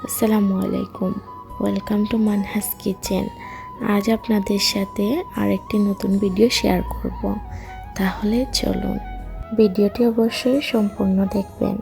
আসসালামু আলাইকুম, welcome to Manhas kitchen. আজ আপনাদের সাথে আরেকটি নতুন ভিডিও শেয়ার করব। তাহলে চলুন, ভিডিওটি অবশ্যই সম্পূর্ণ দেখবেন।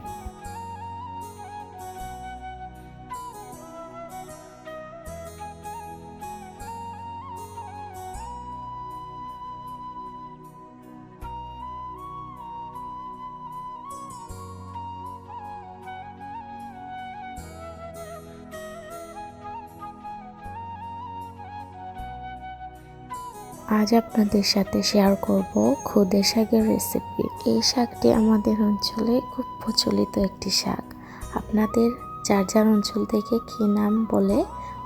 আজ আপনাদের সাথে শেয়ার করব খুদে শাকের রেসিপি। এই শাকটি আমাদের অঞ্চলে খুব প্রচলিত একটি শাক। আপনাদের যার যার অঞ্চল থেকে কী নাম বলে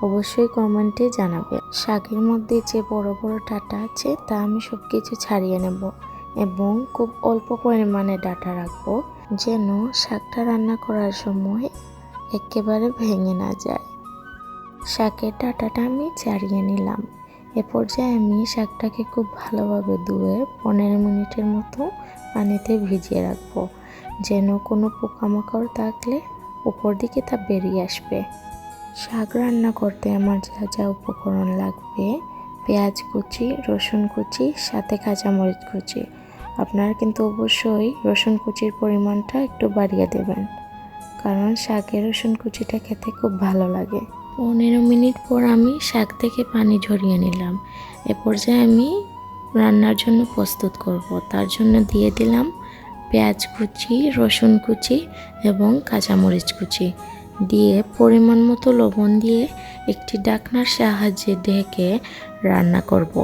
অবশ্যই কমেন্টে জানাবেন। শাকের মধ্যে যে বড় বড় ডাঁটা আছে তা আমি সব কিছু ছাড়িয়ে নেব এবং খুব অল্প পরিমাণে ডাঁটা রাখবো, যেন শাকটা রান্না করার সময় একেবারে ভেঙে না যায়। শাকের ডাঁটাটা আমি ছাড়িয়ে নিলাম। এ পর্যায়ে আমি শাকটাকে খুব ভালোভাবে ধুয়ে 15 মিনিটের মতো পানিতে ভিজিয়ে রাখবো, যেন কোনো পোকামাকড় থাকলে উপর দিকে তা বেরিয়ে আসবে। শাক রান্না করতে আমার যা যা উপকরণ লাগবে: পেঁয়াজ কুচি, রসুন কুচি, সাথে কাঁচামরিচ কুচি। আপনারা কিন্তু অবশ্যই রসুন কুচির পরিমাণটা একটু বাড়িয়ে দেবেন, কারণ শাকের রসুন কুচিটা খেতে খুব ভালো লাগে। 15 মিনিট পর আমি শাক থেকে পানি ঝরিয়ে নিলাম। এ পর্যায়ে আমি রান্নার জন্য প্রস্তুত করব। তার জন্য দিয়ে দিলাম পেঁয়াজ কুচি, রসুন কুচি এবং কাঁচামরিচ কুচি। দিয়ে পরিমাণ মতো লবণ দিয়ে একটি ঢাকনার সাহায্যে ঢেকে রান্না করব।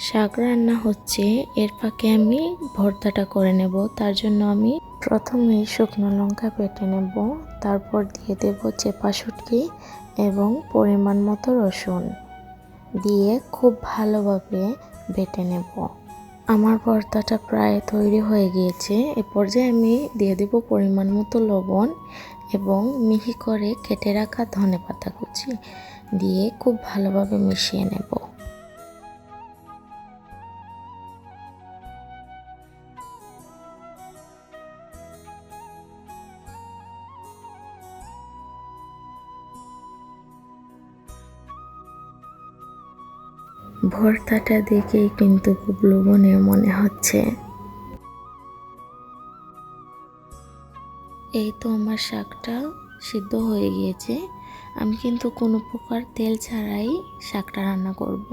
শাক রান্না হচ্ছে, এর ফাঁকে আমি ভর্তাটা করে নেব। তার জন্য আমি প্রথমে শুকনো লঙ্কা বেটে নেব, তারপর দিয়ে দেব চেপা শুটকি এবং পরিমাণ মতো রসুন দিয়ে খুব ভালোভাবে বেটে নেব। আমার ভর্তাটা প্রায় তৈরি হয়ে গিয়েছে। এ পর্যায়ে আমি দিয়ে দেব পরিমাণ মতো লবণ এবং মিহি করে কেটে রাখা ধনেপাতা কুচি দিয়ে খুব ভালোভাবে মিশিয়ে নেব। ভর্তাটা দেখেই কিন্তু খুব লোভনীয় মনে হচ্ছে। এই তো আমার শাকটা সিদ্ধ হয়ে গিয়েছে। আমি কিন্তু কোনো প্রকার তেল ছাড়াই শাকটা রান্না করব।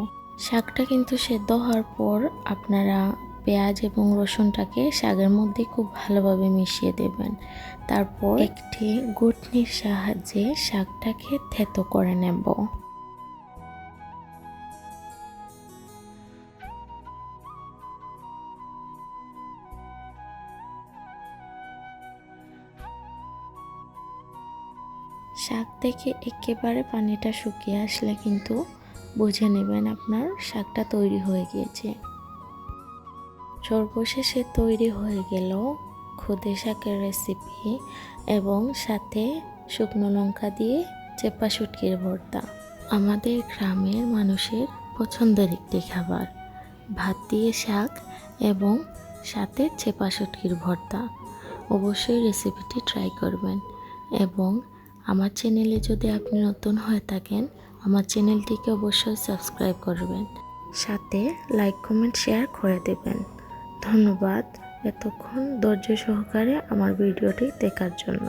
শাকটা কিন্তু সেদ্ধ হওয়ার পর আপনারা পেঁয়াজ এবং রসুনটাকে শাকের মধ্যে খুব ভালোভাবে মিশিয়ে দেবেন। তারপর একটি ঘুটনির সাহায্যে শাকটাকে থেতো করে নেব। শাক থেকে একেবারে পানিটা শুকিয়ে আসলে কিন্তু বুঝে নেবেন আপনার শাকটা তৈরি হয়ে গিয়েছে। সর্বশেষে তৈরি হয়ে গেল খুদে শাকের রেসিপি এবং সাথে শুকনো লঙ্কা দিয়ে চেপা শুটকির ভর্তা। আমাদের গ্রামের মানুষের পছন্দের একটি খাবার, ভাত দিয়ে শাক এবং সাথে চেপা শুটকির ভর্তা। অবশ্যই রেসিপিটি ট্রাই করবেন এবং আমার চ্যানেলে যদি আপনি নতুন হয়ে থাকেন, আমার চ্যানেলটিকে অবশ্যই সাবস্ক্রাইব করবেন, সাথে লাইক কমেন্ট শেয়ার করে দেবেন। ধন্যবাদ এতক্ষণ ধৈর্য সহকারে আমার ভিডিওটি দেখার জন্য।